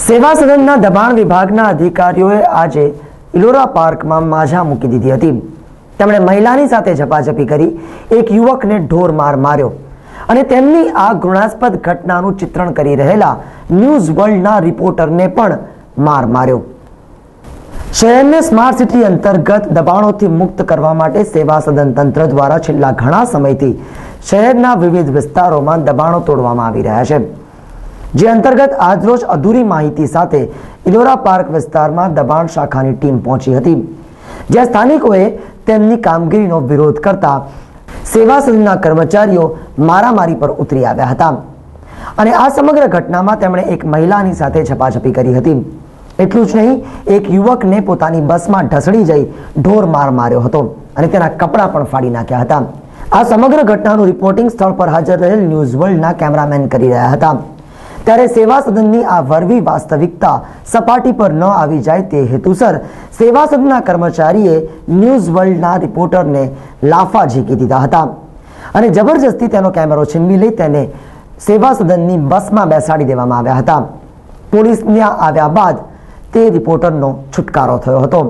સેવા સદનના દબાણ વિભાગના અધિકારીઓએ આજે ઇલોરા પાર્કમાં માઝા મૂકી દીધી હતી। તેમણે મહિલાની સાથે ઝપાઝપી કરી એક યુવકને ઢોર માર માર્યો અને તેમની આ ઘૃણાસ્પદ ઘટનાનું ચિત્રણ કરી રહેલા ન્યૂઝ વર્લ્ડના રિપોર્ટરને પણ માર માર્યો। શહેરને સ્માર્ટ સિટી અંતર્ગત દબાણોથી મુક્ત કરવા માટે સેવા સદન તંત્ર દ્વારા છેલ્લા ઘણા સમયથી શહેરના વિવિધ વિસ્તારોમાં દબાણો તોડવામાં આવી રહ્યા છે, જે અંતર્ગત આજરોજ અધૂરી માહિતી સાથે ઇલોરા પાર્ક વિસ્તારમાં દબાણ શાખાની ટીમ પહોંચી હતી, જ્યાં સ્થાનિકોએ તેમની કામગીરીનો વિરોધ કરતા સેવા સદનના કર્મચારીઓ મારામારી પર ઉતરી આવ્યા હતા અને આ સમગ્ર ઘટનામાં તેમણે એક મહિલાની સાથે ઝપાઝપી કરી હતી। એટલું જ નહીં, એક યુવકને પોતાની બસમાં ઢસડી જઈ ઢોર માર માર્યો હતો અને તેના કપડાં પણ ફાડી નાખ્યા હતા। આ સમગ્ર ઘટનાનું રિપોર્ટિંગ સ્થળ પર હાજર રહેલ ન્યૂઝ વર્લ્ડના કેમેરામેન કરી રહ્યા હતા, ત્યારે સેવા સદનની આ વરવી વાસ્તવિકતા સપાટી પર ન આવી જાય તે હેતુસર સેવા સદનના કર્મચારીએ ન્યૂઝ વર્લ્ડના રિપોર્ટરને લાફા ઝીકી દીધા હતા અને જબરજસ્તી તેનો કેમેરો છીનવી લઈ તેને સેવા સદનની બસમાં બેસાડી દેવામાં આવ્યા હતા। પોલીસ ત્યાં આવ્યા બાદ તે રિપોર્ટરનો છુટકારો થયો હતો।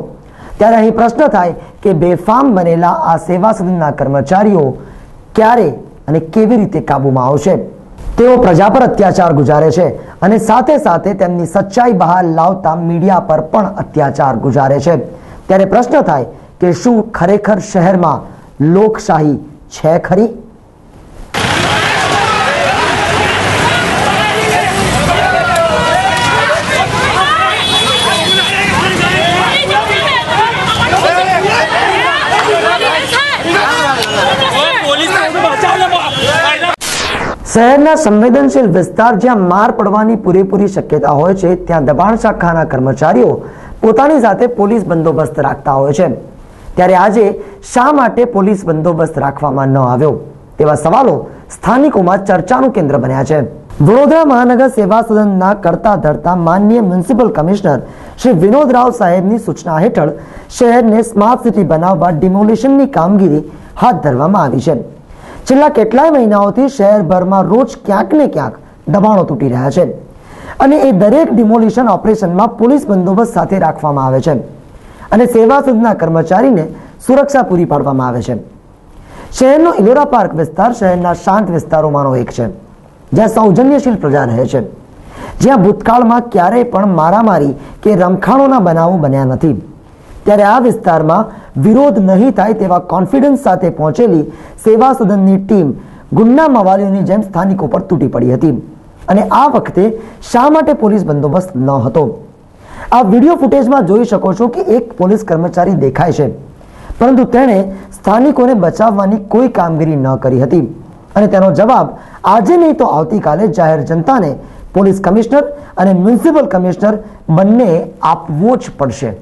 ત્યારે અહીં પ્રશ્ન થાય કે બેફામ બનેલા આ સેવા સદનના કર્મચારીઓ ક્યારે અને કેવી રીતે કાબૂમાં આવશે? તેઓ પ્રજા પર અત્યાચાર ગુજારે છે અને સાથે સાથે તેમની સચ્ચાઈ બહાર લાવતા મીડિયા પર પણ અત્યાચાર ગુજારે છે। ત્યારે પ્રશ્ન થાય કે શું ખરેખર શહેરમાં લોકશાહી છે ખરી? શહેરના સંવેદનશીલ વિસ્તાર જ્યાં માર પડવાની પૂરેપૂરી શક્યતા હોય છે, ત્યાં દબાણ શાખાના કર્મચારીઓ પોતાની સાથે પોલીસ બંદોબસ્ત રાખતા હોય છે। ત્યારે આજે શા માટે પોલીસ બંદોબસ્ત રાખવામાં ન આવ્યો તેવા સવાલો સ્થાનિકોમાં ચર્ચાનું કેન્દ્ર બન્યા છે। વડોદરા મહાનગર સેવા સદનના કરતા ધરતા માનનીય મ્યુનિસિપલ કમિશનર શ્રી વિનોદ રાવ સાહેબની સૂચના હેઠળ શહેરને સ્માર્ટ સિટી બનાવવા ડિમોલિશનની કામગીરી હાથ ધરવામાં આવી છે। છેલ્લા કેટલાય મહિનાઓથી શહેરભરમાં રોજ ક્યાંક ને ક્યાંક દબાણો તૂટી રહ્યા છે અને એ દરેક ડિમોલિશન ઓપરેશનમાં પોલીસ બંદોબસ્ત સાથે રાખવામાં આવે છે અને સેવા સદનના કર્મચારીને સુરક્ષા પૂરી પાડવામાં આવે છે। શહેરનો ઇલોરા પાર્ક વિસ્તાર શહેરના શાંત વિસ્તારોમાંનો એક છે, જ્યાં સૌજન્યશીલ પ્રજા રહે છે, જ્યાં ભૂતકાળમાં ક્યારેય પણ મારામારી કે રમખાણોના બનાવો બન્યા નથી। ત્યારે આ વિસ્તારમાં વિરોધ નહીં થાય તેવા કોન્ફિડન્સ સાથે પહોંચેલી સેવા સદનની ટીમ ગુંડા મવાલીઓની જેમ સ્થાનિકો પર તૂટી પડી હતી અને આ વખતે શા માટે પોલીસ બંદોબસ્ત ન હતો? આ વિડીયો ફૂટેજમાં જોઈ શકો છો કે એક પોલીસ કર્મચારી દેખાય છે, પરંતુ તેણે સ્થાનિકોને બચાવવાની કોઈ કામગીરી ન કરી હતી અને તેનો જવાબ આજે નહીં તો આવતીકાલે જાહેર જનતાને પોલીસ કમિશનર અને મ્યુનિસિપલ કમિશનર બંને આપવો જ પડશે।